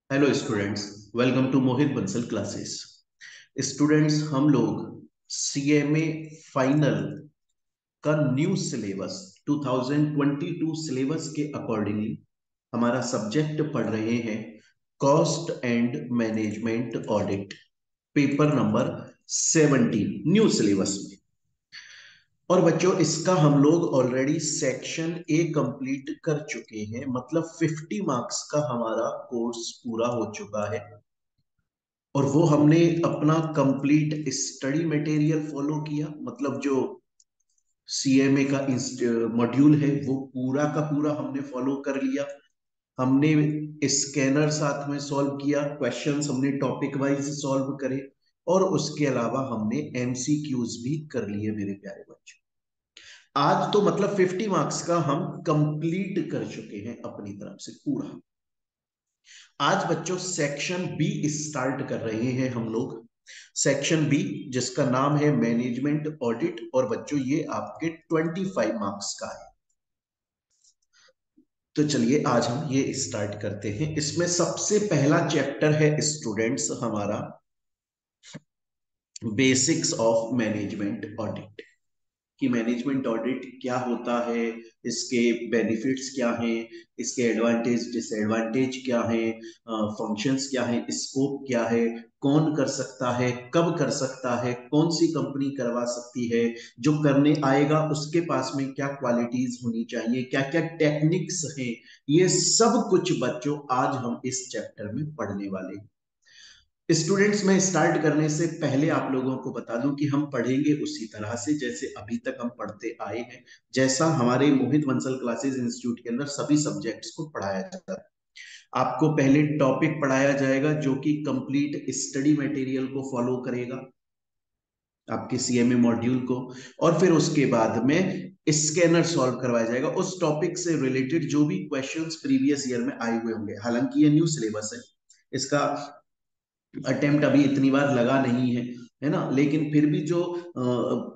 Hello students, welcome to Mohit Bansal classes. Students, हम लोग CMA final का न्यू सिलेबस 2022 सिलेबस के अकॉर्डिंगली हमारा सब्जेक्ट पढ़ रहे हैं। Cost and management audit, paper number 17 new syllabus में। और बच्चों, इसका हम लोग ऑलरेडी सेक्शन ए कंप्लीट कर चुके हैं, मतलब 50 मार्क्स का हमारा कोर्स पूरा हो चुका है। और वो हमने अपना कंप्लीट स्टडी मटेरियल फॉलो किया, मतलब जो सीएमए का मॉड्यूल है वो पूरा का पूरा हमने फॉलो कर लिया। हमने स्कैनर साथ में सॉल्व किया, क्वेश्चंस हमने टॉपिक वाइज सॉल्व करे, और उसके अलावा हमने एमसीक्यूज भी कर लिए मेरे प्यारे बच्चों। आज तो मतलब 50 मार्क्स का हम कंप्लीट कर चुके हैं अपनी तरफ से पूरा। आज बच्चों सेक्शन बी स्टार्ट कर रहे हैं हम लोग। सेक्शन बी जिसका नाम है मैनेजमेंट ऑडिट, और बच्चों ये आपके 25 मार्क्स का है। तो चलिए आज हम ये स्टार्ट करते हैं। इसमें सबसे पहला चैप्टर है स्टूडेंट्स हमारा बेसिक्स ऑफ मैनेजमेंट ऑडिट, कि मैनेजमेंट ऑडिट क्या होता है, इसके बेनिफिट्स क्या हैं, इसके एडवांटेज डिसएडवांटेज क्या हैं, फंक्शंस क्या हैं, स्कोप क्या है, कौन कर सकता है, कब कर सकता है, कौन सी कंपनी करवा सकती है, जो करने आएगा उसके पास में क्या क्वालिटीज होनी चाहिए, क्या क्या टेक्निक्स हैं। ये सब कुछ बच्चों आज हम इस चैप्टर में पढ़ने वाले हैं। स्टूडेंट्स, मैं स्टार्ट करने से पहले आप लोगों को बता दूं कि हम पढ़ेंगे उसी तरह से जैसे अभी तक हम पढ़ते आए हैं, जैसा हमारे मोहित बंसल क्लासेस इंस्टीट्यूट के अंदर सभी सब्जेक्ट्स को पढ़ाया जाता है। आपको पहले टॉपिक पढ़ाया जाएगा जो कि कंप्लीट स्टडी मटेरियल को फॉलो करेगा, आपके सीएमए मॉड्यूल को। और फिर उसके बाद में स्कैनर सॉल्व करवाया जाएगा, उस टॉपिक से रिलेटेड जो भी क्वेश्चंस प्रीवियस ईयर में आए हुए होंगे। हालांकि ये न्यू सिलेबस है, इसका अटेम्प्ट अभी इतनी बार लगा नहीं है, है ना, लेकिन फिर भी जो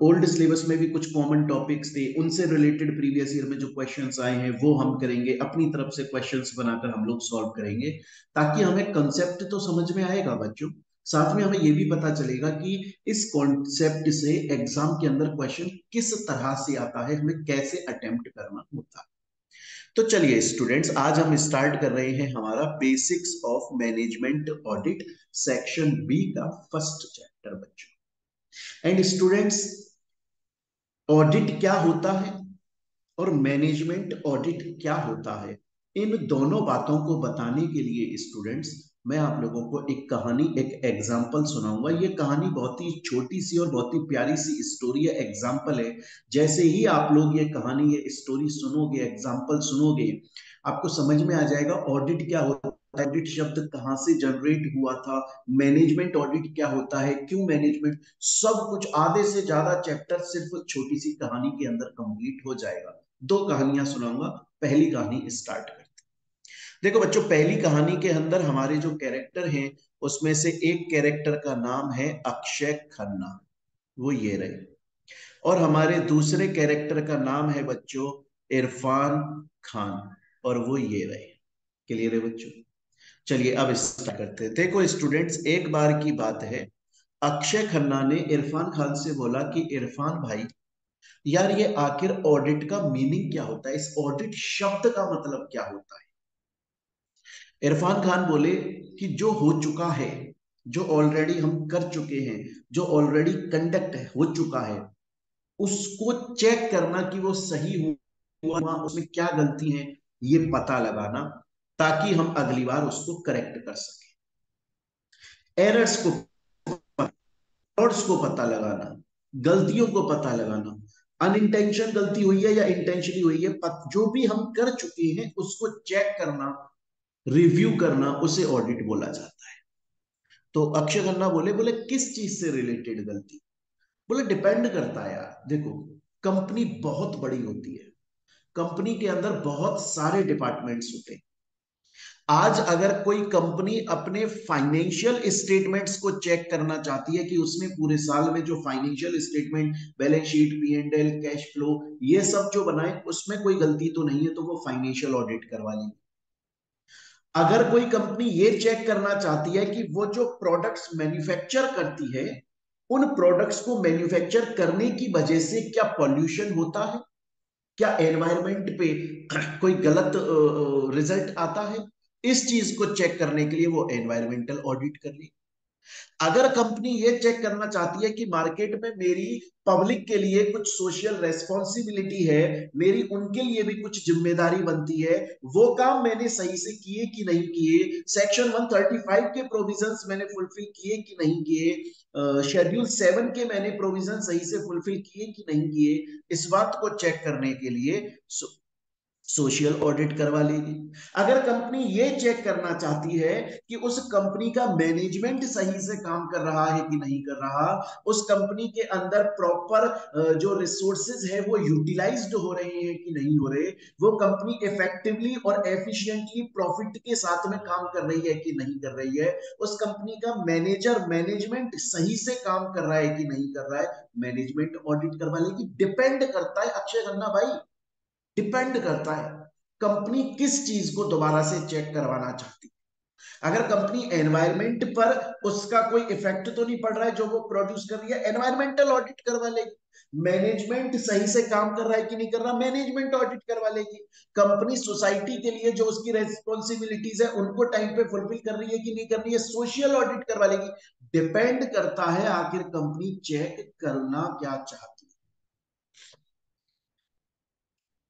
ओल्ड सिलेबस में भी कुछ कॉमन टॉपिक्स थे उनसे रिलेटेड प्रीवियस ईयर में जो क्वेश्चंस आए हैं वो हम करेंगे, अपनी तरफ से क्वेश्चंस बनाकर हम लोग सॉल्व करेंगे, ताकि हमें कंसेप्ट तो समझ में आएगा बच्चों, साथ में हमें ये भी पता चलेगा कि इस कॉन्सेप्ट से एग्जाम के अंदर क्वेश्चन किस तरह से आता है, हमें कैसे अटेम्प्ट करना होता है। तो चलिए स्टूडेंट्स, आज हम स्टार्ट कर रहे हैं हमारा basics of management audit, section B का फर्स्ट चैप्टर बच्चों। एंड स्टूडेंट्स, ऑडिट क्या होता है और मैनेजमेंट ऑडिट क्या होता है, इन दोनों बातों को बताने के लिए स्टूडेंट्स मैं आप लोगों को एक कहानी, एक एग्जाम्पल सुनाऊंगा। ये कहानी बहुत ही छोटी सी और बहुत ही प्यारी सी स्टोरी है, एग्जाम्पल है। जैसे ही आप लोग ये कहानी, ये स्टोरी सुनोगे, एग्जाम्पल सुनोगे, आपको समझ में आ जाएगा ऑडिट क्या होता है, ऑडिट शब्द कहाँ से जनरेट हुआ था, मैनेजमेंट ऑडिट क्या होता है, क्यों मैनेजमेंट, सब कुछ आधे से ज्यादा चैप्टर सिर्फ छोटी सी कहानी के अंदर कंप्लीट हो जाएगा। दो कहानियां सुनाऊंगा, पहली कहानी स्टार्ट करते हैं। देखो बच्चों, पहली कहानी के अंदर हमारे जो कैरेक्टर हैं उसमें से एक कैरेक्टर का नाम है अक्षय खन्ना, वो ये रहे। और हमारे दूसरे कैरेक्टर का नाम है बच्चों इरफान खान, और वो ये रहे। क्लियर है बच्चों? चलिए अब स्टार्ट करते हैं। देखो स्टूडेंट्स, एक बार की बात है, अक्षय खन्ना ने इरफान खान से बोला कि इरफान भाई, यार ये आखिर ऑडिट का मीनिंग क्या होता है, इस ऑडिट शब्द का मतलब क्या होता है। इरफान खान बोले कि जो हो चुका है, जो ऑलरेडी हम कर चुके हैं, जो ऑलरेडी कंडक्ट हो चुका है, उसको चेक करना कि वो सही हुआ, उसमें क्या गलती है, ये पता लगाना, ताकि हम अगली बार उसको करेक्ट कर सके। एरर्स को, एरर्स को पता लगाना, गलतियों को पता लगाना, अनइंटेंशन गलती हुई है या इंटेंशनली हुई है, जो भी हम कर चुके हैं उसको चेक करना, रिव्यू करना, उसे ऑडिट बोला जाता है। तो अक्षय खन्ना बोले बोले किस चीज से रिलेटेड गलती? बोले डिपेंड करता है यार, देखो कंपनी बहुत बड़ी होती है, कंपनी के अंदर बहुत सारे डिपार्टमेंट्स होते हैं। आज अगर कोई कंपनी अपने फाइनेंशियल स्टेटमेंट्स को चेक करना चाहती है कि उसने पूरे साल में जो financial statement, balance sheet, P and L, cash flow, ये सब जो बनाए उसमें कोई गलती तो नहीं है, तो वो फाइनेंशियल ऑडिट करवा लेगी। अगर कोई कंपनी ये चेक करना चाहती है कि वो जो प्रोडक्ट्स मैन्युफैक्चर करती है, उन प्रोडक्ट्स को मैन्युफैक्चर करने की वजह से क्या पॉल्यूशन होता है, क्या एनवायरमेंट पे कोई गलत रिजल्ट आता है, इस चीज को चेक करने के लिए वो एनवायरमेंटल ऑडिट कर ले। अगर कंपनी ये चेक करना चाहती है कि मार्केट में मेरी पब्लिक के लिए कुछ सोशल रेस्पॉन्सिबिलिटी है, मेरी उनके लिए भी कुछ जिम्मेदारी बनती है, वो काम मैंने सही से किए कि नहीं किए, सेक्शन 135 के प्रोविजंस मैंने फुलफिल किए कि नहीं किए, शेड्यूल 7 के मैंने प्रोविजन सही से फुलफिल किए कि नहीं किए, इस बात को चेक करने के लिए सोशल ऑडिट करवा लेगी। अगर कंपनी ये चेक करना चाहती है कि उस कंपनी का मैनेजमेंट सही से काम कर रहा है कि नहीं कर रहा, उस कंपनी के अंदर प्रॉपर जो रिसोर्सेज है वो यूटिलाइज्ड हो रहे हैं कि नहीं हो रहे, वो कंपनी इफेक्टिवली और एफिशिएंटली प्रॉफिट के साथ में काम कर रही है कि नहीं कर रही है, उस कंपनी का मैनेजमेंट सही से काम कर रहा है कि नहीं कर रहा है, मैनेजमेंट ऑडिट करवा लेगी। डिपेंड करता है अक्षय खन्ना भाई, डिपेंड करता है कंपनी किस चीज को दोबारा से चेक करवाना चाहती है। अगर कंपनी एनवायरमेंट पर उसका कोई इफेक्ट तो नहीं पड़ रहा है जो वो प्रोड्यूस कर रही है, एनवायरमेंटल ऑडिट करवा लेगी। मैनेजमेंट सही से काम कर रहा है कि नहीं कर रहा, मैनेजमेंट ऑडिट करवा लेगी। कंपनी सोसाइटी के लिए जो उसकी रेस्पॉन्सिबिलिटीज है उनको टाइम पे फुलफिल कर रही है कि नहीं कर रही है, सोशल ऑडिट करवा लेगी। डिपेंड करता है आखिर कंपनी चेक करना क्या चाहती है।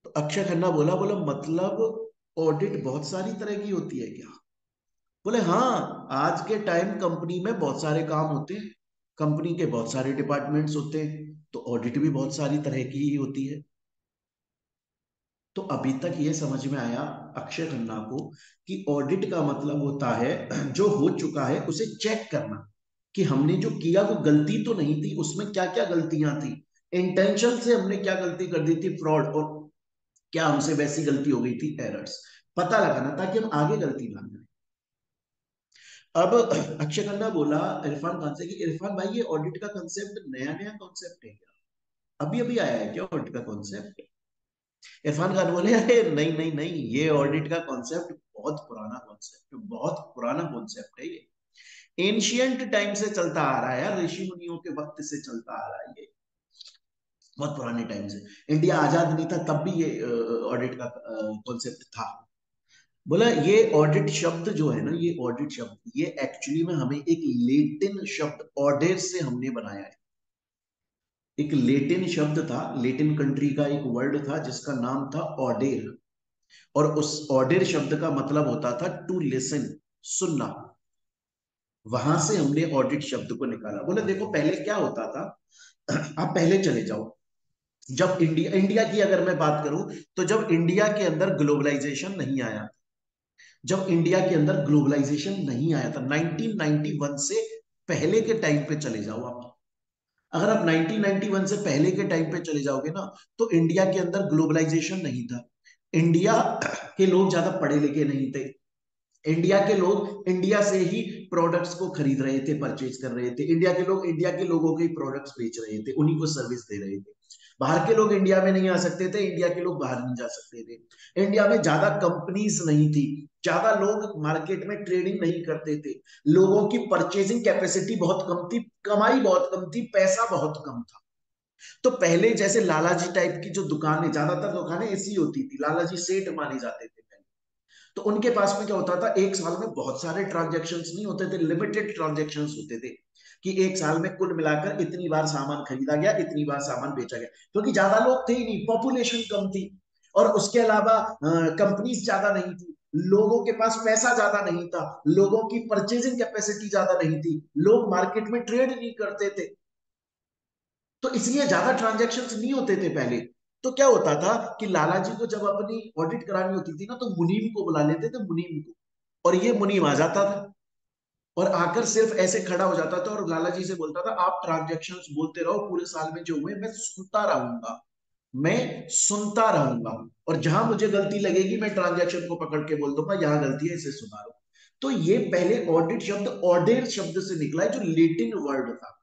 तो अक्षय खन्ना बोला, बोला मतलब ऑडिट बहुत सारी तरह की होती है क्या? बोले हाँ, आज के टाइम कंपनी में बहुत सारे काम होते हैं, कंपनी के बहुत सारे डिपार्टमेंट्स होते हैं, तो ऑडिट भी बहुत सारी तरह की ही होती है। तो अभी तक ये समझ में आया अक्षय खन्ना को कि ऑडिट का मतलब होता है जो हो चुका है उसे चेक करना, कि हमने जो किया वो गलती तो नहीं थी, उसमें क्या क्या गलतियां थी, इंटेंशन से हमने क्या गलती कर दी थी, फ्रॉड, और क्या हमसे वैसी गलती हो गई थी, एरर्स, पता लगाना ताकि हम आगे गलती ना करें। अब अक्षय खन्ना बोला इरफान खान से कि इरफान भाई ये ऑडिट का कॉन्सेप्ट नया नया कॉन्सेप्ट है क्या, अभी अभी आया है क्या ऑडिट का कॉन्सेप्ट? इरफान खान बोले अरे नहीं नहीं नहीं, ये ऑडिट का कॉन्सेप्ट बहुत पुराना कॉन्सेप्ट, बहुत पुराना कॉन्सेप्ट है ये, एंशियंट टाइम से चलता आ रहा है यार, ऋषि मुनियों के वक्त से चलता आ रहा है ये, बहुत पुराने टाइम से। इंडिया आजाद नहीं था तब भी ये ऑडिट का कॉन्सेप्ट था। बोला ये ऑडिट शब्द जो है ना, ये ऑडिट शब्द ये एक्चुअली में हमें एक लेटिन शब्द ऑडेर से हमने बनाया है। एक लेटिन शब्द था, लेटिन कंट्री का एक वर्ड था जिसका नाम था ऑडेर, और उस ऑडेर शब्द का मतलब होता था टू लिसन, सुनना। वहां से हमने ऑडिट शब्द को निकाला। बोले देखो पहले क्या होता था, आप पहले चले जाओ, जब इंडिया इंडिया की अगर मैं बात करूं, तो जब इंडिया के अंदर ग्लोबलाइजेशन नहीं आया, जब इंडिया के अंदर ग्लोबलाइजेशन नहीं आया था 1991 से पहले के टाइम पे चले जाओ आप, अगर आप 1991 से पहले के टाइम पे चले जाओगे ना, तो इंडिया के अंदर ग्लोबलाइजेशन नहीं था, इंडिया के लोग ज्यादा पढ़े लिखे नहीं थे, इंडिया के लोग इंडिया से ही प्रोडक्ट्स को खरीद रहे थे, परचेज कर रहे थे, इंडिया के लोग इंडिया के लोगों के प्रोडक्ट्स बेच रहे थे, उन्हीं को सर्विस दे रहे थे। बाहर के लोग इंडिया में नहीं आ सकते थे, इंडिया के लोग बाहर नहीं जा सकते थे, इंडिया में ज्यादा कंपनीज नहीं थी, ज्यादा लोग मार्केट में ट्रेडिंग नहीं करते थे, लोगों की परचेजिंग कैपेसिटी बहुत कम थी, कमाई बहुत कम थी, पैसा बहुत कम था। तो पहले जैसे लालाजी टाइप की जो दुकानें, ज्यादातर दुकानें ऐसी होती थी, लालाजी सेठ माने जाते थे पहले, तो उनके पास में क्या होता था, एक साल में बहुत सारे ट्रांजेक्शन्स नहीं होते थे, लिमिटेड ट्रांजेक्शन्स होते थे, कि एक साल में कुल मिलाकर इतनी बार सामान खरीदा गया, इतनी बार सामान बेचा गया, क्योंकि ज्यादा लोग थे ही नहीं, पॉपुलेशन कम थी, और उसके अलावा कंपनीज ज्यादा नहीं थी, लोगों के पास पैसा ज्यादा नहीं था, लोगों की परचेजिंग कैपेसिटी ज्यादा नहीं थी, लोग मार्केट में ट्रेड नहीं करते थे, तो इसलिए ज्यादा ट्रांजेक्शन्स नहीं होते थे पहले। तो क्या होता था कि लाला जी को जब अपनी ऑडिट करानी होती थी ना, तो मुनीम को बुला लेते थे, मुनीम को, और ये मुनीम आ जाता था, और आकर सिर्फ ऐसे खड़ा हो जाता था और लाला जी से बोलता था आप ट्रांजेक्शन्स बोलते रहो, पूरे साल में जो हुए मैं सुनता रहूंगा, मैं सुनता रहूंगा, और जहां मुझे गलती लगेगी मैं ट्रांजेक्शन को पकड़ के बोल दूंगा यहां गलती है, इसे सुधारो। तो ये पहले ऑडिट शब्द ऑडेर शब्द से निकला है, जो लेटिन वर्ड था,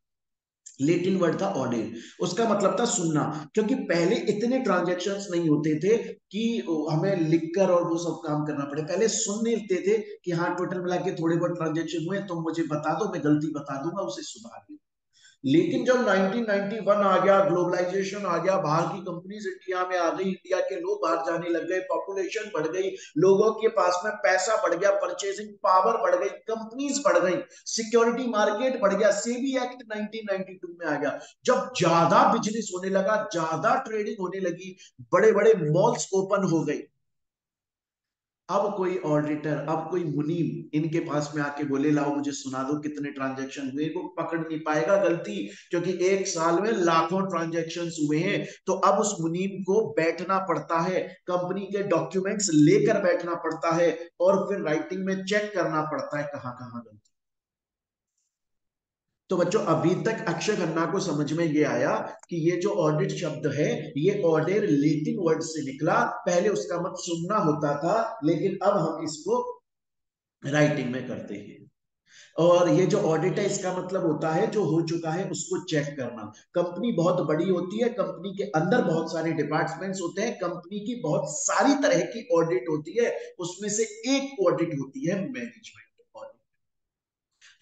लेटिन वर्ड था ऑडिट, उसका मतलब था सुनना। क्योंकि पहले इतने ट्रांजैक्शंस नहीं होते थे कि हमें लिखकर और वो सब काम करना पड़े, पहले सुन लेते थे कि हाँ टोटल मिला के थोड़े बहुत ट्रांजेक्शन हुए, तुम मुझे बता दो, मैं गलती बता दूंगा, उसे सुधार दूंगा। लेकिन जब 1991 आ गया, ग्लोबलाइजेशन आ गया, बाहर की कंपनीज इंडिया में आ गई, इंडिया के लोग बाहर जाने लग गए, पॉपुलेशन बढ़ गई, लोगों के पास में पैसा बढ़ गया, परचेसिंग पावर बढ़ गई, कंपनीज बढ़ गई, सिक्योरिटी मार्केट बढ़ गया, सेबी एक्ट 1992 में आ गया। जब ज्यादा बिजनेस होने लगा, ज्यादा ट्रेडिंग होने लगी, बड़े बड़े मॉल्स ओपन हो गए, अब कोई ऑडिटर, अब कोई मुनीम इनके पास में आके बोले लाओ मुझे सुना दो कितने ट्रांजैक्शन हुए, वो पकड़ नहीं पाएगा गलती, क्योंकि एक साल में लाखों ट्रांजैक्शन हुए हैं। तो अब उस मुनीम को बैठना पड़ता है, कंपनी के डॉक्यूमेंट्स लेकर बैठना पड़ता है, और फिर राइटिंग में चेक करना पड़ता है कहां कहां गलती। तो बच्चों अभी तक अक्षय खन्ना को समझ में ये आया कि ये जो ऑडिट शब्द है, ये ऑर्डर लेटिन वर्ड से निकला, पहले उसका मतलब सुनना होता था, लेकिन अब हम इसको राइटिंग में करते हैं। और ये जो ऑडिट है, इसका मतलब होता है जो हो चुका है उसको चेक करना। कंपनी बहुत बड़ी होती है, कंपनी के अंदर बहुत सारे डिपार्टमेंट्स होते हैं, कंपनी की बहुत सारी तरह की ऑडिट होती है, उसमें से एक ऑडिट होती है मैनेजमेंट ऑडिट।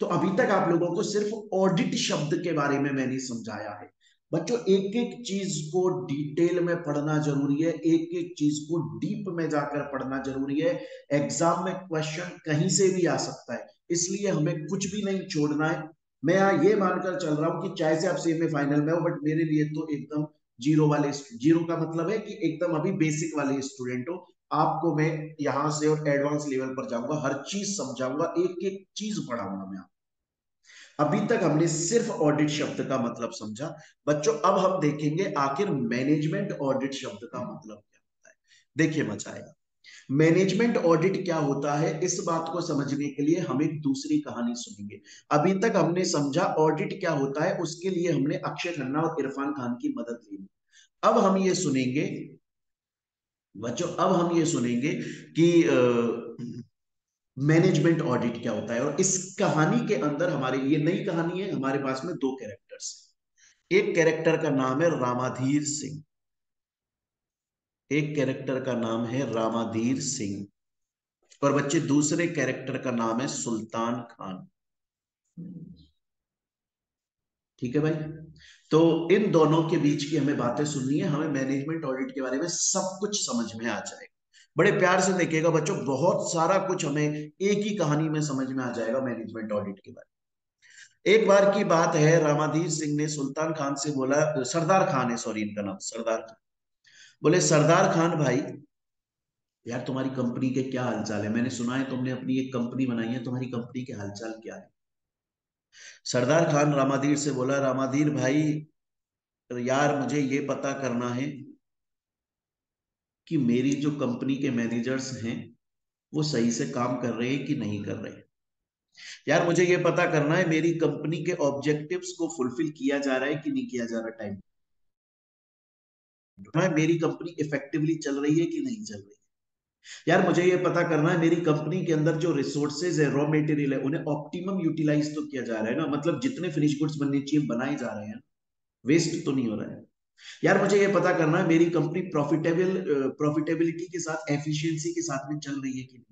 तो अभी तक आप लोगों को सिर्फ ऑडिट शब्द के बारे में मैंने समझाया है। बच्चों एक एक चीज को डिटेल में पढ़ना जरूरी है, एक एक चीज को डीप में जाकर पढ़ना जरूरी है। एग्जाम में क्वेश्चन कहीं से भी आ सकता है, इसलिए हमें कुछ भी नहीं छोड़ना है। मैं यहाँ ये मानकर चल रहा हूँ कि चाहे से आप सेमीफाइनल में हो, बट मेरे लिए तो एकदम जीरो वाले, जीरो का मतलब है कि एकदम अभी बेसिक वाले स्टूडेंट हो। आपको मैं यहाँ से और एडवांस लेवल पर जाऊंगा, हर चीज समझाऊंगा, एक एक चीज पढ़ाऊंगा मैं। अभी तक हमने सिर्फ ऑडिट शब्द का मतलब समझा। बच्चों अब हम देखेंगे आखिर मैनेजमेंट ऑडिट शब्द का मतलब क्या होता है। देखिए मजा आएगा। मैनेजमेंट ऑडिट क्या होता है, इस बात को समझने के लिए हम एक दूसरी कहानी सुनेंगे। अभी तक हमने समझा ऑडिट क्या होता है, उसके लिए हमने अक्षय खन्ना और इरफान खान की मदद ली। अब हम ये सुनेंगे बच्चों, अब हम ये सुनेंगे कि मैनेजमेंट ऑडिट क्या होता है। और इस कहानी के अंदर हमारे, ये नई कहानी है, हमारे पास में दो कैरेक्टर्स हैं। एक कैरेक्टर का नाम है रामाधीर सिंह, एक कैरेक्टर का नाम है रामाधीर सिंह, और बच्चे दूसरे कैरेक्टर का नाम है सुल्तान खान। ठीक है भाई। तो इन दोनों के बीच की हमें बातें सुननी है, हमें मैनेजमेंट ऑडिट के बारे में सब कुछ समझ में आ जाएगा। बड़े प्यार से देखिएगा बच्चों, बहुत सारा कुछ हमें एक ही कहानी में समझ में आ जाएगा मैनेजमेंट ऑडिट के बारे में। एक बार की बात है, रामाधीर सिंह ने सुल्तान खान से बोला, सरदार खान है, सॉरी इनका नाम सरदार खान, बोले सरदार खान भाई, यार तुम्हारी कंपनी के क्या हालचाल है, मैंने सुना है तुमने अपनी एक कंपनी बनाई है, तुम्हारी कंपनी के हालचाल क्या है। सरदार खान रामाधीर से बोला, रामाधीर भाई यार मुझे ये पता करना है कि मेरी जो कंपनी के मैनेजर्स हैं वो सही से काम कर रहे हैं कि नहीं कर रहे हैं। यार मुझे ये पता करना है मेरी कंपनी के ऑब्जेक्टिव्स को फुलफिल किया जा रहा है कि नहीं किया जा रहा टाइम, मेरी कंपनी इफेक्टिवली चल रही है कि नहीं चल रही है। यार मुझे ये पता करना है मेरी कंपनी के अंदर जो रिसोर्सेज है, रॉ मटेरियल है, उन्हें ऑप्टिमम यूटिलाइज तो किया जा रहा है ना, मतलब जितने फिनिश गुड्स बनने चाहिए बनाए जा रहे हैं, वेस्ट तो नहीं हो रहा है। यार मुझे ये पता करना है मेरी कंपनी प्रॉफिटेबिलिटी के साथ, एफिशिएंसी के साथ में चल रही है कि नहीं।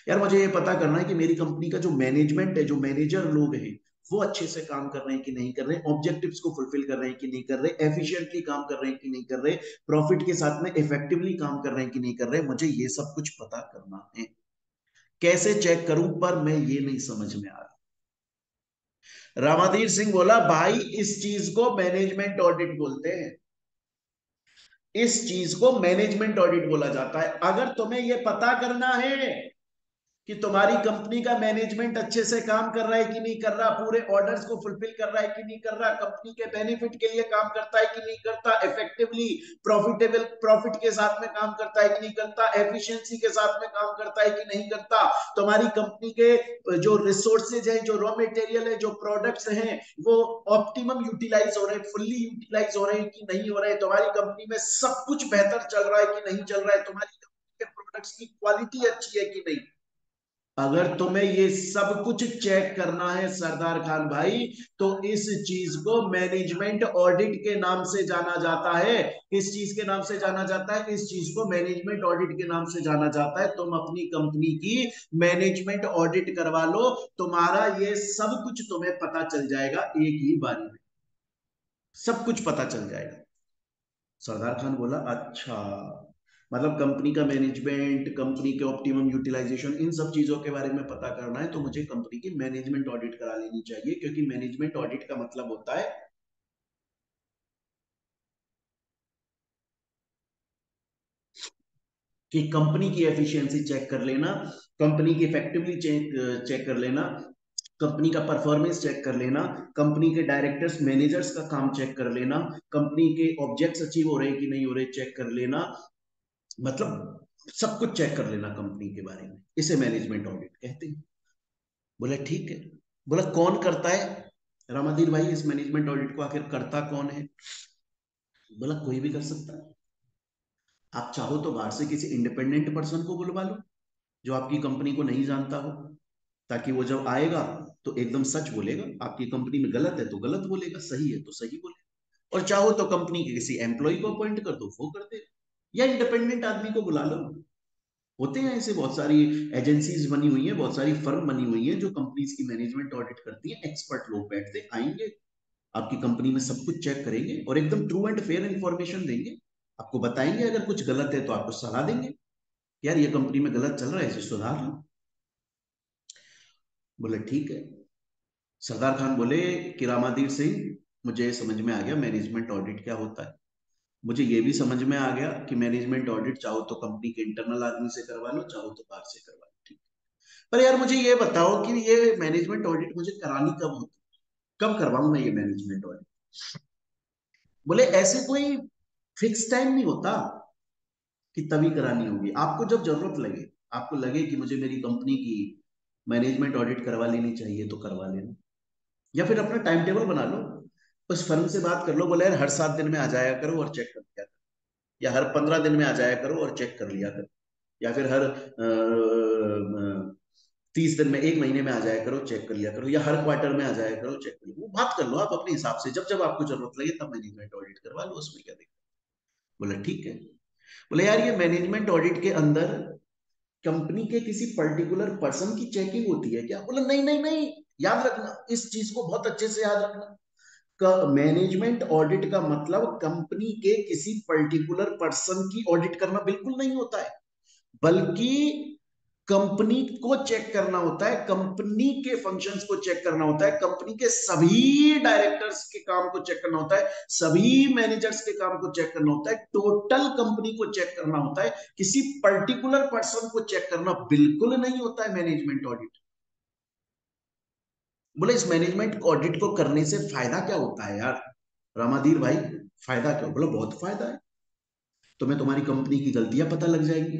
यार मुझे ये पता करना है कि मेरी कंपनी का जो मैनेजमेंट है, जो मैनेजर लोग हैं, वो अच्छे से काम कर रहे हैं कि नहीं कर रहे, ऑब्जेक्टिव्स को फुलफिल कर रहे हैं कि नहीं कर रहे, एफिशिएंटली काम कर रहे हैं कि नहीं कर रहे, प्रॉफिट के साथ में इफेक्टिवली काम कर रहे हैं कि नहीं कर रहे, मुझे ये सब कुछ पता करना है। कैसे चेक करूं, पर मैं ये नहीं समझ में आ रहा। रामाधीर सिंह बोला, भाई इस चीज को मैनेजमेंट ऑडिट बोलते हैं, इस चीज को मैनेजमेंट ऑडिट बोला जाता है। अगर तुम्हें यह पता करना है कि तुम्हारी कंपनी का मैनेजमेंट अच्छे से काम कर रहा है कि नहीं कर रहा, पूरे ऑर्डर्स को फुलफिल कर रहा है कि नहीं कर रहा, कंपनी के बेनिफिट के लिए काम करता है कि नहीं करता, इफेक्टिवली प्रॉफिटेबल प्रॉफिट के साथ में काम करता है कि नहीं करता, एफिशिएंसी के साथ में काम करता है कि नहीं करता, तुम्हारी कंपनी के जो रिसोर्सेज है, जो रॉ मटेरियल है, जो प्रोडक्ट्स हैं, वो ऑप्टिमम यूटिलाइज हो रहे हैं, फुल्ली यूटिलाइज हो रहे हैं कि नहीं हो रहे हैं, तुम्हारी कंपनी में सब कुछ बेहतर चल रहा है कि नहीं चल रहा है, तुम्हारी कंपनी के प्रोडक्ट्स की क्वालिटी अच्छी है कि नहीं। अगर तुम्हें ये सब कुछ चेक करना है सरदार खान भाई, तो इस चीज को मैनेजमेंट ऑडिट के नाम से जाना जाता है। किस चीज के नाम से जाना जाता है? इस चीज को मैनेजमेंट ऑडिट के नाम से जाना जाता है। तुम अपनी कंपनी की मैनेजमेंट ऑडिट करवा लो, तुम्हारा ये सब कुछ तुम्हें पता चल जाएगा एक ही बारी में, सब कुछ पता चल जाएगा। सरदार खान बोला, अच्छा, मतलब कंपनी का मैनेजमेंट, कंपनी के ऑप्टिमम यूटिलाइजेशन, इन सब चीजों के बारे में पता करना है तो मुझे कंपनी की मैनेजमेंट ऑडिट करा लेनी चाहिए, क्योंकि मैनेजमेंट ऑडिट का मतलब होता है कि कंपनी की एफिशिएंसी चेक कर लेना, कंपनी की इफेक्टिवली चेक चेक कर लेना, कंपनी का परफॉर्मेंस चेक कर लेना, कंपनी के डायरेक्टर्स मैनेजर्स का काम चेक कर लेना, कंपनी के ऑब्जेक्ट्स अचीव हो रहे हैं कि नहीं हो रहे चेक कर लेना, मतलब सब कुछ चेक कर लेना कंपनी के बारे में। इसे मैनेजमेंट ऑडिट कहते हैं। बोला ठीक है। बोला कौन करता है रामाधीर भाई इस मैनेजमेंट ऑडिट को, आखिर करता कौन है? बोला कोई भी कर सकता है। आप चाहो तो बाहर से किसी इंडिपेंडेंट पर्सन को बुलवा लो जो आपकी कंपनी को नहीं जानता हो, ताकि वो जब आएगा तो एकदम सच बोलेगा। आपकी कंपनी में गलत है तो गलत बोलेगा, सही है तो सही बोलेगा। और चाहो तो कंपनी के किसी एम्प्लॉय को अपॉइंट कर दो, वो कर देगा, या इंडिपेंडेंट आदमी को बुला लो। होते हैं ऐसे बहुत सारी एजेंसीज बनी हुई है, बहुत सारी फर्म बनी हुई है जो कंपनीज की मैनेजमेंट ऑडिट करती है। एक्सपर्ट लोग बैठते आएंगे, आपकी कंपनी में सब कुछ चेक करेंगे और एकदम ट्रू एंड फेयर इंफॉर्मेशन देंगे। आपको बताएंगे अगर कुछ गलत है तो आपको सलाह देंगे, यार ये कंपनी में गलत चल रहा है, इसे सुधार लो। बोले ठीक है। सरदार खान बोले कि रामाधीर सिंह, मुझे समझ में आ गया मैनेजमेंट ऑडिट क्या होता है। मुझे ये भी समझ में आ गया कि मैनेजमेंट ऑडिट चाहो तो कंपनी के इंटरनल आदमी से करवा लो, चाहो तो बाहर से करवा लो, ठीक। पर यार मुझे ये बताओ कि ये मैनेजमेंट ऑडिट मुझे करानी कब होती, कब करवाऊं मैं ये मैनेजमेंट ऑडिट? बोले ऐसे कोई फिक्स टाइम नहीं होता कि तभी करानी होगी, आपको जब जरूरत लगे, आपको लगे कि मुझे मेरी कंपनी की मैनेजमेंट ऑडिट करवा लेनी चाहिए तो करवा लेना, या फिर अपना टाइम टेबल बना लो, उस फर्म से बात कर लो, बोले यार हर 7 दिन में आ जाया करो और चेक कर लिया करो, या हर 15 दिन में आ जाया करो और चेक कर लिया करो, या फिर हर 30 दिन में, 1 महीने में आ जाया करो चेक कर लिया करो, या हर क्वार्टर में आ जाया करो चेक कर लिया। वो बात कर लो आप अपने हिसाब से, जब जब आपको जरूरत लगे तब मैनेजमेंट ऑडिट करवा लो, उसमें क्या दिक्कत। बोले ठीक है। बोले यार ये मैनेजमेंट ऑडिट के अंदर कंपनी के किसी पर्टिकुलर पर्सन की चेकिंग होती है क्या? बोला नहीं नहीं नहीं, याद रखना इस चीज को बहुत अच्छे से याद रखना। मैनेजमेंट ऑडिट का मतलब कंपनी के किसी पर्टिकुलर पर्सन की ऑडिट करना बिल्कुल नहीं होता है, बल्कि कंपनी को चेक करना होता है, कंपनी के फंक्शंस को चेक करना होता है, कंपनी के सभी डायरेक्टर्स के काम को चेक करना होता है, सभी मैनेजर्स के काम को चेक करना होता है, टोटल कंपनी को चेक करना होता है। किसी पर्टिकुलर पर्सन को चेक करना बिल्कुल नहीं होता है मैनेजमेंट ऑडिट। बोले इस मैनेजमेंट ऑडिट को करने से फायदा क्या होता है यार रामाधीर भाई? फायदा क्या? बोला बहुत फायदा है। तुम्हें तुम्हारी कंपनी की गलतियां पता लग जाएंगी,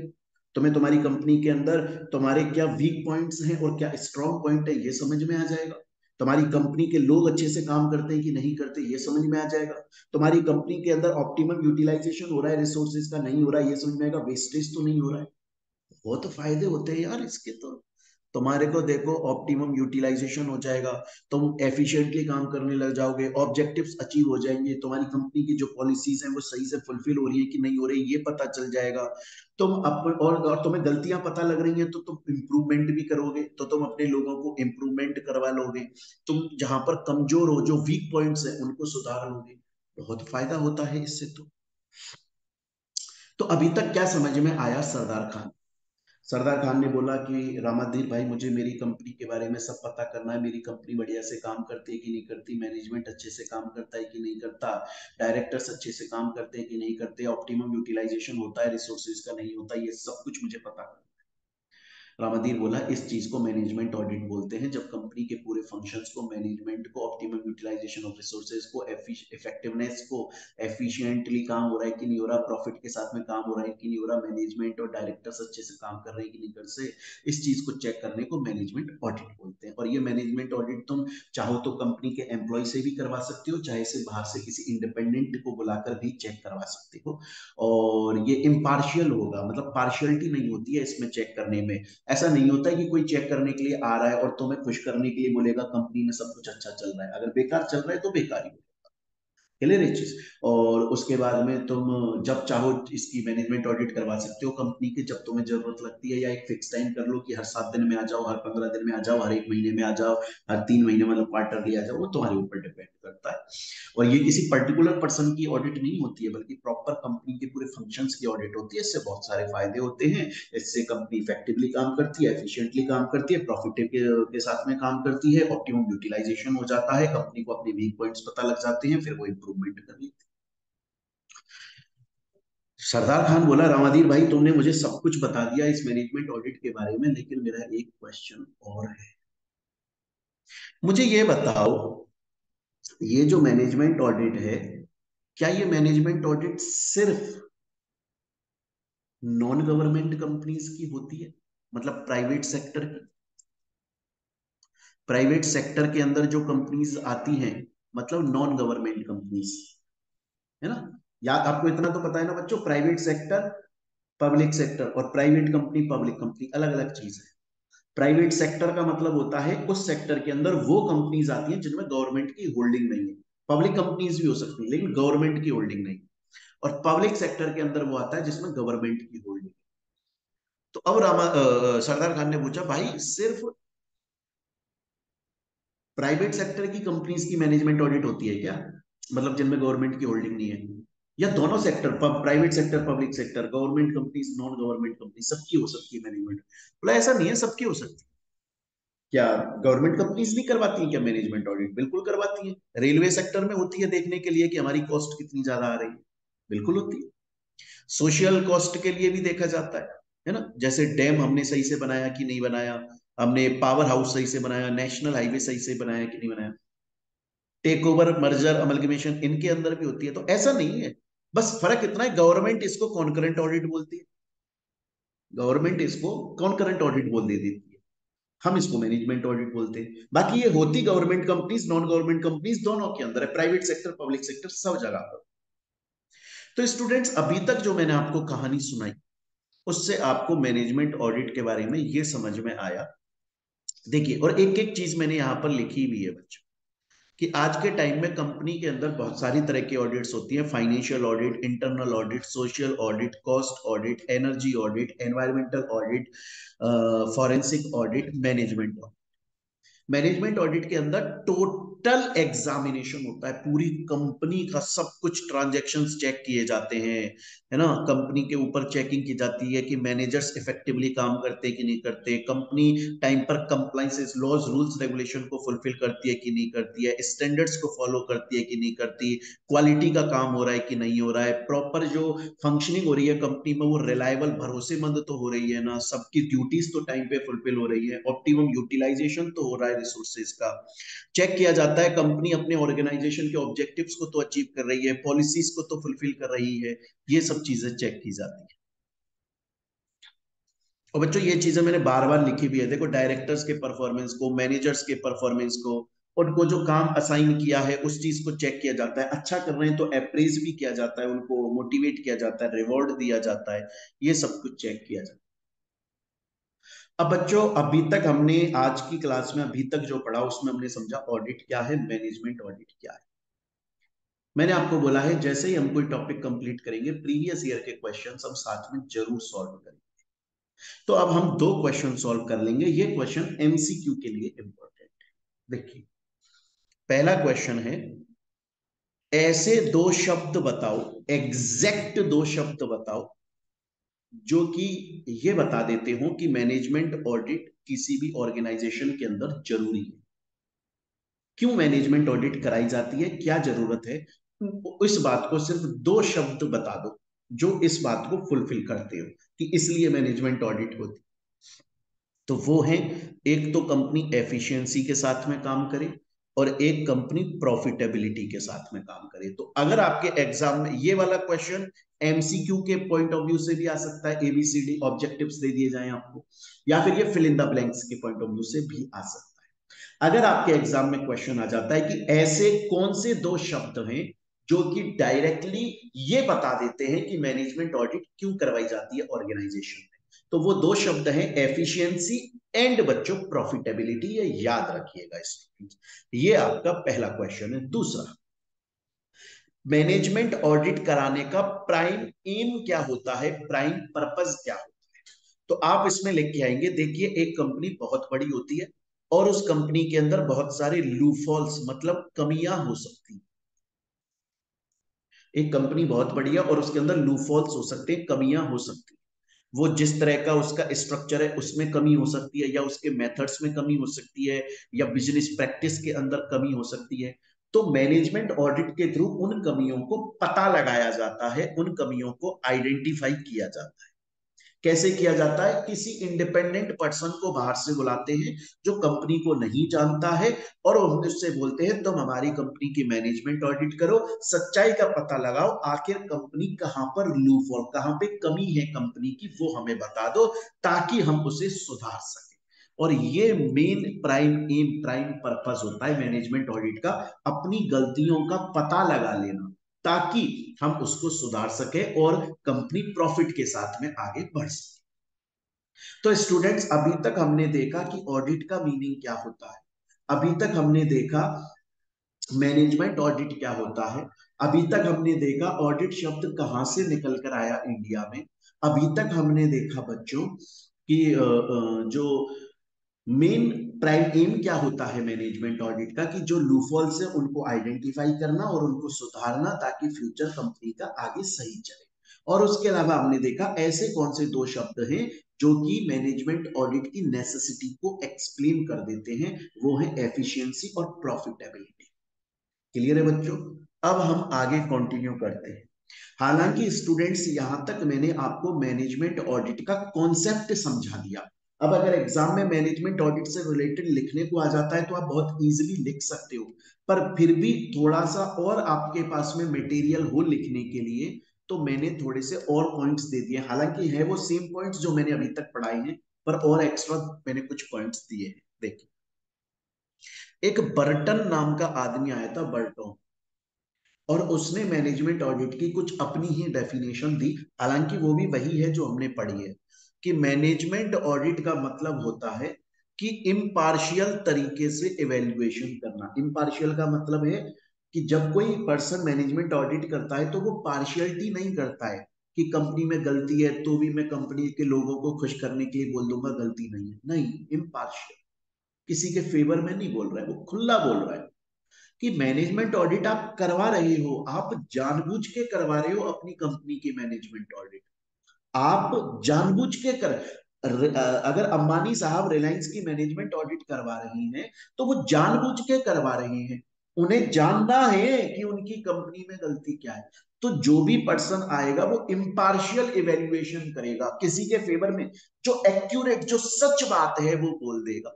तुम्हें तुम्हारी कंपनी के अंदर तुम्हारे क्या वीक पॉइंट्स हैं और क्या स्ट्रांग पॉइंट है ये समझ में आ जाएगा। तुम्हारी कंपनी के लोग अच्छे से काम करते हैं कि नहीं करते ये समझ में आ जाएगा। तुम्हारी कंपनी के अंदर ऑप्टिमम यूटिलाइजेशन हो रहा है रिसोर्सेज का, नहीं हो रहा है ये समझ में आएगा, वेस्टेज तो नहीं हो रहा है। बहुत फायदे होते हैं यार इसके तो। तुम्हारे को देखो ऑप्टिमम यूटिलाइजेशन हो जाएगा, तुम एफिशिएंटली काम करने लग जाओगे, ऑब्जेक्टिव्स अचीव हो जाएंगे, तुम्हारी कंपनी की जो पॉलिसीज हैं वो सही से फुलफिल हो रही है कि नहीं हो रही ये पता चल जाएगा। तुम और तुम्हें गलतियां पता लग रही हैं तो तुम इम्प्रूवमेंट भी करोगे, तो तुम अपने लोगों को इम्प्रूवमेंट करवा लोगे। तुम जहां पर कमजोर हो, जो वीक पॉइंट्स है उनको सुधार लोगे। बहुत फायदा होता है इससे तो अभी तक क्या समझ में आया सरदार खान? सरदार खान ने बोला कि रामाधीर भाई मुझे मेरी कंपनी के बारे में सब पता करना है, मेरी कंपनी बढ़िया से काम करती है कि नहीं करती, मैनेजमेंट अच्छे से काम करता है कि नहीं करता, डायरेक्टर्स अच्छे से काम करते हैं कि नहीं करते, ऑप्टिमम यूटिलाइजेशन होता है रिसोर्सेज का नहीं होता, ये सब कुछ मुझे पता करना। रामाधीर बोला इस चीज को मैनेजमेंट ऑडिट बोलते हैं, जब कंपनी के पूरे फंक्शंस को, मैनेजमेंट को, ऑप्टिमम यूटिलाइजेशन ऑफ रिसोर्सेज को, इफेक्टिवनेस को, एफिशिएंटली काम हो रहा है कि नहीं हो रहा, प्रॉफिट के साथ में काम हो रहा है कि नहीं हो रहा, मैनेजमेंट और डायरेक्टर्स अच्छे से काम कर रहे हैं कि नहीं कर से, इस चीज को चेक करने को मैनेजमेंट ऑडिट बोलते हैं। और ये मैनेजमेंट ऑडिट तुम चाहो तो कंपनी के एम्प्लॉय से भी करवा सकते हो, चाहे से बाहर से किसी इंडिपेंडेंट को बुलाकर भी चेक करवा सकते हो। और ये इम्पार्शियल होगा, मतलब पार्शियलिटी नहीं होती है इसमें चेक करने में। ऐसा नहीं होता है कि कोई चेक करने के लिए आ रहा है और तुम्हें खुश करने के लिए बोलेगा कंपनी में सब कुछ अच्छा चल रहा है, अगर बेकार चल रहा है तो बेकार ही क्लियर है चीज। और उसके बाद में तुम जब चाहो इसकी मैनेजमेंट ऑडिट करवा सकते हो कंपनी की, जब तुम्हें जरूरत लगती है, या एक फिक्स टाइम कर लो कि हर 7 दिन में आ जाओ, हर 15 दिन में आ जाओ, हर 1 महीने में आ जाओ, हर 3 महीने मतलब क्वार्टरली आ जाओ, वो तुम्हारे ऊपर डिपेंड करता है। और ये किसी पर्टिकुलर पर्सन की ऑडिट नहीं होती है, बल्कि प्रॉपर कंपनी के पूरे फंक्शंस की ऑडिट होती है। इससे बहुत सारे फायदे होते हैं। इससे कंपनी इफेक्टिवली काम करती है, एफिशिएंटली काम करती है, प्रॉफिट के साथ में काम करती है, ऑप्टिमम यूटिलाइजेशन हो जाता है, कंपनी को अपने वीक पॉइंट्स पता लग जाते हैं, फिर वो इंप्रूवमेंट कर लेती है। सरदार खान बोला, रामाधीर भाई तुमने मुझे सब कुछ बता दिया इस मैनेजमेंट ऑडिट के बारे में, लेकिन मेरा एक क्वेश्चन और है। मुझे ये बताओ, ये जो मैनेजमेंट ऑडिट है, क्या ये मैनेजमेंट ऑडिट सिर्फ नॉन गवर्नमेंट कंपनीज की होती है, मतलब प्राइवेट सेक्टर की? प्राइवेट सेक्टर के अंदर जो कंपनीज आती हैं, मतलब नॉन गवर्नमेंट कंपनीज, है ना? या आपको इतना तो पता है ना बच्चों, प्राइवेट सेक्टर, पब्लिक सेक्टर, और प्राइवेट कंपनी, पब्लिक कंपनी अलग अलग चीज है। प्राइवेट सेक्टर का मतलब होता है उस सेक्टर के अंदर वो कंपनीज आती हैं जिनमें गवर्नमेंट की होल्डिंग नहीं है। पब्लिक कंपनीज भी हो सकती है लेकिन गवर्नमेंट की होल्डिंग नहीं। और पब्लिक सेक्टर के अंदर वो आता है जिसमें गवर्नमेंट की होल्डिंग। तो अब सरदार खान ने पूछा, भाई सिर्फ प्राइवेट सेक्टर की कंपनीज की मैनेजमेंट ऑडिट होती है क्या, मतलब जिनमें गवर्नमेंट की होल्डिंग नहीं है? या दोनों sector, private sector, public sector, government companies, non government company, सबकी हो सकती है मैनेजमेंट? बोला ऐसा नहीं है, सबकी हो सकती है। क्या गवर्नमेंट कंपनीज भी करवाती हैं क्या मैनेजमेंट ऑडिट? बिल्कुल करवाती हैं। रेलवे सेक्टर में होती है देखने के लिए कि हमारी कॉस्ट कितनी ज्यादा आ रही है, बिल्कुल होती है। सोशल कॉस्ट के लिए भी देखा जाता है ना? जैसे डैम हमने सही से बनाया कि नहीं बनाया, हमने पावर हाउस सही से बनाया, नेशनल हाईवे सही से बनाया कि नहीं बनाया, टेक ओवर, मर्जर, अमलगमेशन, इनके अंदर भी होती है। तो ऐसा नहीं है, बस फर्क इतना है, गवर्नमेंट इसको कॉन्करेंट ऑडिट बोलती है, गवर्नमेंट इसको कॉन्करेंट ऑडिट बोल दे देती है, हम इसको मैनेजमेंट ऑडिट बोलते हैं। बाकी ये होती government companies, non government companies दोनों के अंदर है, प्राइवेट सेक्टर, पब्लिक सेक्टर, सब जगह पर। तो स्टूडेंट्स, अभी तक जो मैंने आपको कहानी सुनाई, उससे आपको मैनेजमेंट ऑडिट के बारे में ये समझ में आया। देखिए, और एक एक चीज मैंने यहां पर लिखी भी है बच्चों, कि आज के टाइम में कंपनी के अंदर बहुत सारी तरह की ऑडिट्स होती हैं। Financial audit, internal audit, social audit, cost audit, energy audit, environmental audit, forensic audit, management audit. Management audit के अंदर टोटल एग्जामिनेशन होता है, पूरी कंपनी का सब कुछ ट्रांजैक्शंस चेक किए जाते हैं, है ना? कंपनी के ऊपर चेकिंग की जाती है कि मैनेजर्स इफेक्टिवली काम करते कि नहीं करते, कंपनी टाइम पर कंप्लाइंसेस, लॉज, रूल्स, रेगुलेशन को फुलफिल करती है कि नहीं करती है, स्टैंडर्ड्स को फॉलो करती है कि नहीं करती, क्वालिटी का काम हो रहा है कि नहीं हो रहा है, प्रॉपर जो फंक्शनिंग हो रही है कंपनी में वो रिलायबल, भरोसेमंद तो हो रही है ना, सबकी ड्यूटीज तो टाइम पे फुलफिल हो रही है, ऑप्टिमम यूटिलाइजेशन तो हो रहा है रिसोर्सेज का। चेक किया जाता है कंपनी अपने ऑर्गेनाइजेशन के ऑब्जेक्टिव्स को तो अचीव कर रही है, पॉलिसीज को तो फुलफिल कर रही है, ये सब चीजें चेक की जाती है। और बच्चों, ये चीजें मैंने बार बार लिखी भी है, देखो, डायरेक्टर्स के परफॉर्मेंस को, मैनेजर्स के परफॉर्मेंस को, उनको जो काम असाइन किया है उस चीज को चेक किया जाता है, अच्छा कर रहे हैं तो अप्रेज भी किया जाता है, उनको मोटिवेट किया जाता है, रिवॉर्ड दिया जाता है, ये सब कुछ चेक किया जाता है। अब बच्चों, अभी तक हमने आज की क्लास में अभी तक जो पढ़ा उसमें हमने समझा ऑडिट क्या है, मैनेजमेंट ऑडिट क्या है। मैंने आपको बोला है जैसे ही हम कोई टॉपिक कंप्लीट करेंगे, प्रीवियस ईयर के क्वेश्चंस हम साथ में जरूर सॉल्व करेंगे। तो अब हम दो क्वेश्चन सॉल्व कर लेंगे, ये क्वेश्चन एमसीक्यू के लिए इंपॉर्टेंट है। देखिए, पहला क्वेश्चन है, ऐसे दो शब्द बताओ, एग्जैक्ट दो शब्द बताओ, जो कि ये बता देते हो कि मैनेजमेंट ऑडिट किसी भी ऑर्गेनाइजेशन के अंदर जरूरी है, क्यों मैनेजमेंट ऑडिट कराई जाती है, क्या जरूरत है। इस बात को सिर्फ दो शब्द बता दो जो इस बात को फुलफिल करते हो कि इसलिए मैनेजमेंट ऑडिट होती। तो वो है, एक तो कंपनी एफिशिएंसी के साथ में काम करे, और एक कंपनी प्रॉफिटेबिलिटी के साथ में काम करे। तो अगर आपके एग्जाम में ये वाला क्वेश्चन एमसीक्यू के पॉइंट ऑफ व्यू से भी आ सकता है, एबीसीडी ऑब्जेक्टिव्स दे दिए जाएं आपको, या फिर ये फिल इन द ब्लैंक्स के पॉइंट ऑफ व्यू से भी आ सकता है। अगर आपके एग्जाम में क्वेश्चन आ जाता है कि ऐसे कौन से दो शब्द हैं जो कि डायरेक्टली ये बता देते हैं कि मैनेजमेंट ऑडिट क्यों करवाई जाती है ऑर्गेनाइजेशन में, तो वो दो शब्द हैं एफिशिएंसी एंड बच्चों प्रॉफिटेबिलिटी, ये याद रखिएगा स्टूडेंट्स। ये आपका पहला क्वेश्चन है। दूसरा, मैनेजमेंट ऑडिट कराने का प्राइम एम क्या होता है, प्राइम पर्पस क्या होता है? तो आप इसमें लिख के आएंगे, देखिए एक कंपनी बहुत बड़ी होती है और उस कंपनी के अंदर बहुत सारे लूफॉल्स मतलब कमियां हो सकती हैं। एक कंपनी बहुत बड़ी है और उसके अंदर लूफॉल्स हो सकते हैं, कमियां हो सकती हैं। वो जिस तरह का उसका स्ट्रक्चर है उसमें कमी हो सकती है, या उसके मेथड्स में कमी हो सकती है, या बिजनेस प्रैक्टिस के अंदर कमी हो सकती है। तो मैनेजमेंट ऑडिट के थ्रू उन कमियों को पता लगाया जाता है, उन कमियों को आइडेंटिफाई किया जाता है। कैसे किया जाता है? किसी इंडिपेंडेंट पर्सन को बाहर से बुलाते हैं जो कंपनी को नहीं जानता है, और उससे बोलते हैं तुम हमारी कंपनी की मैनेजमेंट ऑडिट करो, सच्चाई का पता लगाओ, आखिर कंपनी कहां पर लूफॉल, कहां पे कमी है कंपनी की, वो हमें बता दो ताकि हम उसे सुधार सकें। और ये main prime aim, prime purpose होता है मैनेजमेंट ऑडिट का, अपनी गलतियों का पता लगा लेना ताकि हम उसको सुधार सके और कंपनी प्रॉफिट के साथ में आगे बढ़ सके। तो स्टूडेंट्स, अभी तक हमने देखा कि ऑडिट का मीनिंग क्या होता है, अभी तक हमने देखा मैनेजमेंट ऑडिट क्या होता है, अभी तक हमने देखा ऑडिट शब्द कहां से निकल कर आया इंडिया में, अभी तक हमने देखा बच्चों कि जो मेन प्राइम एम क्या होता है मैनेजमेंट ऑडिट का, कि जो लूफॉल्स है उनको आइडेंटिफाई करना और उनको सुधारना ताकि फ्यूचर कंपनी का आगे सही चले। और उसके अलावा हमने देखा ऐसे कौन से दो शब्द हैं जो कि मैनेजमेंट ऑडिट की नेसेसिटी को एक्सप्लेन कर देते हैं, वो है एफिशिएंसी और प्रॉफिटेबिलिटी। क्लियर है बच्चों? अब हम आगे कंटिन्यू करते हैं। हालांकि स्टूडेंट्स, यहां तक मैंने आपको मैनेजमेंट ऑडिट का कॉन्सेप्ट समझा दिया। अब अगर एग्जाम में मैनेजमेंट ऑडिट से रिलेटेड लिखने को आ जाता है तो आप बहुत इजीली लिख सकते हो, पर फिर भी थोड़ा सा और आपके पास में मटेरियल हो लिखने के लिए, तो मैंने थोड़े से और पॉइंट्स दे दिए। हालांकि है वो सेम पॉइंट्स जो मैंने अभी तक पढ़ाए हैं, पर और एक्स्ट्रा मैंने कुछ पॉइंट्स दिए हैं। देखिए, एक बर्टन नाम का आदमी आया था, बर्टन, और उसने मैनेजमेंट ऑडिट की कुछ अपनी ही डेफिनेशन दी। हालांकि वो भी वही है जो हमने पढ़ी है, कि मैनेजमेंट ऑडिट का मतलब होता है कि इम्पार्शियल तरीके से इवेल्युएशन करना। इम्पार्शियल का मतलब है कि जब कोई पर्सन मैनेजमेंट ऑडिट करता है तो वो पार्शियलिटी नहीं करता है कि कंपनी में गलती है तो भी मैं कंपनी के लोगों को खुश करने के लिए बोल दूंगा गलती नहीं है। नहीं, इम्पार्शियल, किसी के फेवर में नहीं बोल रहा है, वो खुला बोल रहा है कि मैनेजमेंट ऑडिट आप करवा रहे हो, आप जानबूझ के करवा रहे हो अपनी कंपनी की मैनेजमेंट ऑडिट। आप जानबूझ के कर, अगर अंबानी साहब रिलायंस की मैनेजमेंट ऑडिट करवा रहे हैं तो वो जानबूझ के करवा रहे हैं, उन्हें जानना है कि उनकी कंपनी में गलती क्या है। तो जो भी पर्सन आएगा वो इम्पार्शियल इवेल्युएशन करेगा, किसी के फेवर में, जो एक्यूरेट, जो सच बात है वो बोल देगा।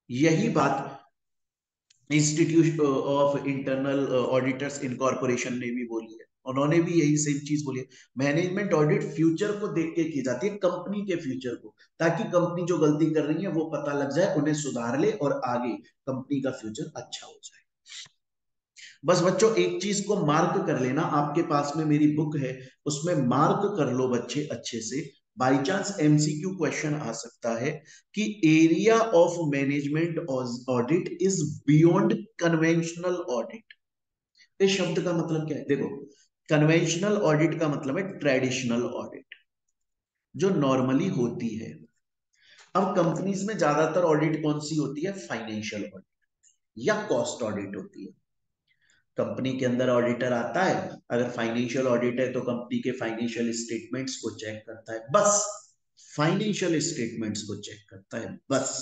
यही बात institute of internal auditors incorporation ने भी बोली है, उन्होंने भी यही सेम चीज बोली है। मैनेजमेंट ऑडिट फ्यूचर को देख के की जाती है, कंपनी के फ्यूचर को, ताकि कंपनी जो गलती कर रही है वो पता लग जाए, उन्हें सुधार ले और आगे कंपनी का फ्यूचर अच्छा हो जाए। बस बच्चों, एक चीज को मार्क कर लेना, आपके पास में मेरी बुक है, उसमें मार्क कर लो बच्चे अच्छे से। बाई चांस एमसीक्यू क्वेश्चन आ सकता है कि area of management audit is beyond conventional audit. इस शब्द का मतलब क्या है? देखो, कन्वेंशनल ऑडिट का मतलब है ट्रेडिशनल ऑडिट, जो नॉर्मली होती है। अब कंपनीज में ज्यादातर ऑडिट कौन सी होती है? फाइनेंशियल ऑडिट या कॉस्ट ऑडिट होती है। कंपनी के अंदर ऑडिटर आता है, अगर फाइनेंशियल ऑडिट है तो कंपनी के फाइनेंशियल स्टेटमेंट्स को चेक करता है, बस। फाइनेंशियल स्टेटमेंट्स को चेक करता है, बस।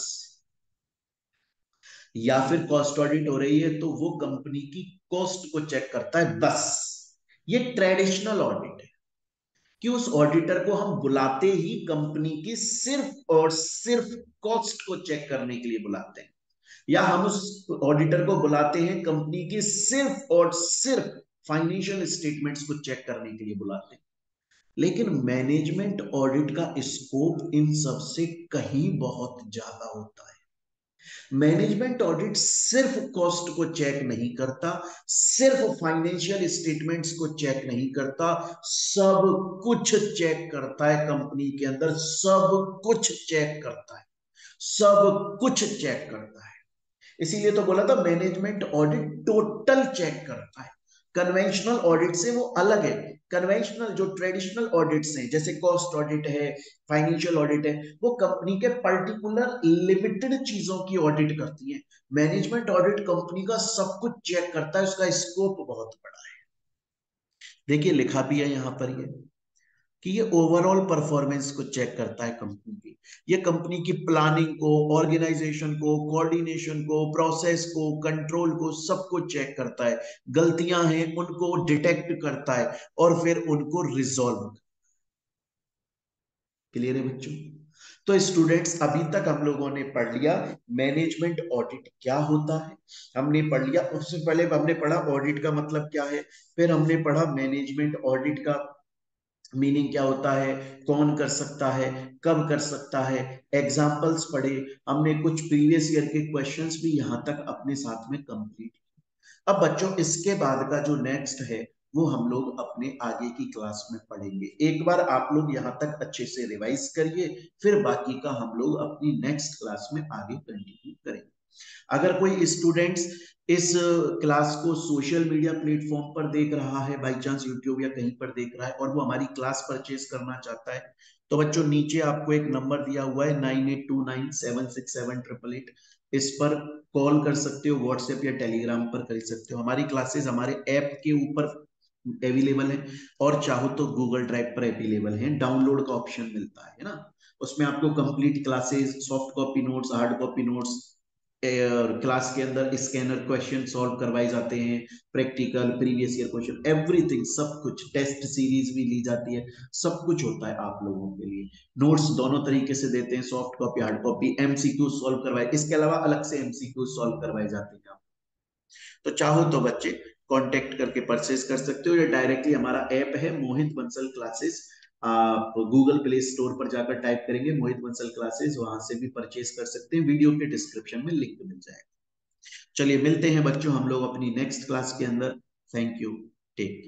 या फिर कॉस्ट ऑडिट हो रही है तो वो कंपनी की कॉस्ट को चेक करता है, बस। ये ट्रेडिशनल ऑडिट है कि उस ऑडिटर को हम बुलाते ही कंपनी की सिर्फ और सिर्फ कॉस्ट को चेक करने के लिए बुलाते हैं, या हम उस ऑडिटर को बुलाते हैं कंपनी की सिर्फ और सिर्फ फाइनेंशियल स्टेटमेंट्स को चेक करने के लिए बुलाते हैं। लेकिन मैनेजमेंट ऑडिट का स्कोप इन सब से कहीं बहुत ज्यादा होता है। मैनेजमेंट ऑडिट सिर्फ कॉस्ट को चेक नहीं करता, सिर्फ फाइनेंशियल स्टेटमेंट्स को चेक नहीं करता, सब कुछ चेक करता है। कंपनी के अंदर सब कुछ चेक करता है, सब कुछ चेक करता है। इसीलिए तो बोला था मैनेजमेंट ऑडिट टोटल चेक करता है। कन्वेंशनल ऑडिट से वो अलग है। कन्वेंशनल जो ट्रेडिशनल ऑडिट्स हैं, जैसे कॉस्ट ऑडिट है, फाइनेंशियल ऑडिट है, वो कंपनी के पर्टिकुलर लिमिटेड चीजों की ऑडिट करती है। मैनेजमेंट ऑडिट कंपनी का सब कुछ चेक करता है, उसका स्कोप बहुत बड़ा है। देखिए लिखा भी है यहां पर कि ये ओवरऑल परफॉर्मेंस को चेक करता है कंपनी की। ये कंपनी की प्लानिंग को, ऑर्गेनाइजेशन को, कोऑर्डिनेशन को, प्रोसेस को, कंट्रोल को, सबको चेक करता है। गलतियां हैं उनको डिटेक्ट करता है और फिर उनको रिजॉल्व। क्लियर है बच्चों? तो स्टूडेंट्स अभी तक हम लोगों ने पढ़ लिया मैनेजमेंट ऑडिट क्या होता है, हमने पढ़ लिया। उससे पहले हमने पढ़ा ऑडिट का मतलब क्या है, फिर हमने पढ़ा मैनेजमेंट ऑडिट का मीनिंग क्या होता है, कौन कर सकता है, कब कर सकता है, एग्जाम्पल्स पढ़े हमने, कुछ प्रीवियस ईयर के क्वेश्चंस भी यहां तक अपने साथ में कंप्लीट। अब बच्चों इसके बाद का जो नेक्स्ट है वो हम लोग अपने आगे की क्लास में पढ़ेंगे। एक बार आप लोग यहाँ तक अच्छे से रिवाइज करिए, फिर बाकी का हम लोग अपनी नेक्स्ट क्लास में आगे कंटिन्यू करेंगे। अगर कोई स्टूडेंट्स इस क्लास को सोशल मीडिया प्लेटफॉर्म पर देख रहा है, बाई चांस यूट्यूब या कहीं पर देख रहा है, और वो हमारी क्लास परचेज करना चाहता है, तो बच्चों नीचे आपको एक नंबर दिया हुआ है 9829767888। इस पर कॉल कर सकते हो, व्हाट्सएप या टेलीग्राम पर कर सकते हो। हमारी क्लासेस हमारे ऐप के ऊपर अवेलेबल है, और चाहो तो गूगल ड्राइव पर अवेलेबल है। डाउनलोड का ऑप्शन मिलता है ना, उसमें आपको complete classes, soft copy notes, hard copy notes, class के अंदर स्कैनर क्वेश्चन सॉल्व करवाए जाते हैं, practical, previous year question, everything, सब कुछ, टेस्ट सीरीज भी ली जाती है, सब कुछ होता है आप लोगों के लिए। नोट्स दोनों तरीके से देते हैं, soft copy, hard copy, MCQ solve करवाए, इसके अलावा अलग से एमसीक्यू सॉल्व करवाए जाते हैं। तो चाहो तो बच्चे कांटेक्ट करके परचेज कर सकते हो, या डायरेक्टली हमारा ऐप है मोहित बंसल क्लासेस, आप गूगल प्ले स्टोर पर जाकर टाइप करेंगे मोहित बंसल क्लासेस, वहां से भी परचेज कर सकते हैं। वीडियो के डिस्क्रिप्शन में लिंक मिल जाएगा। चलिए मिलते हैं बच्चों हम लोग अपनी नेक्स्ट क्लास के अंदर। Thank you, take care.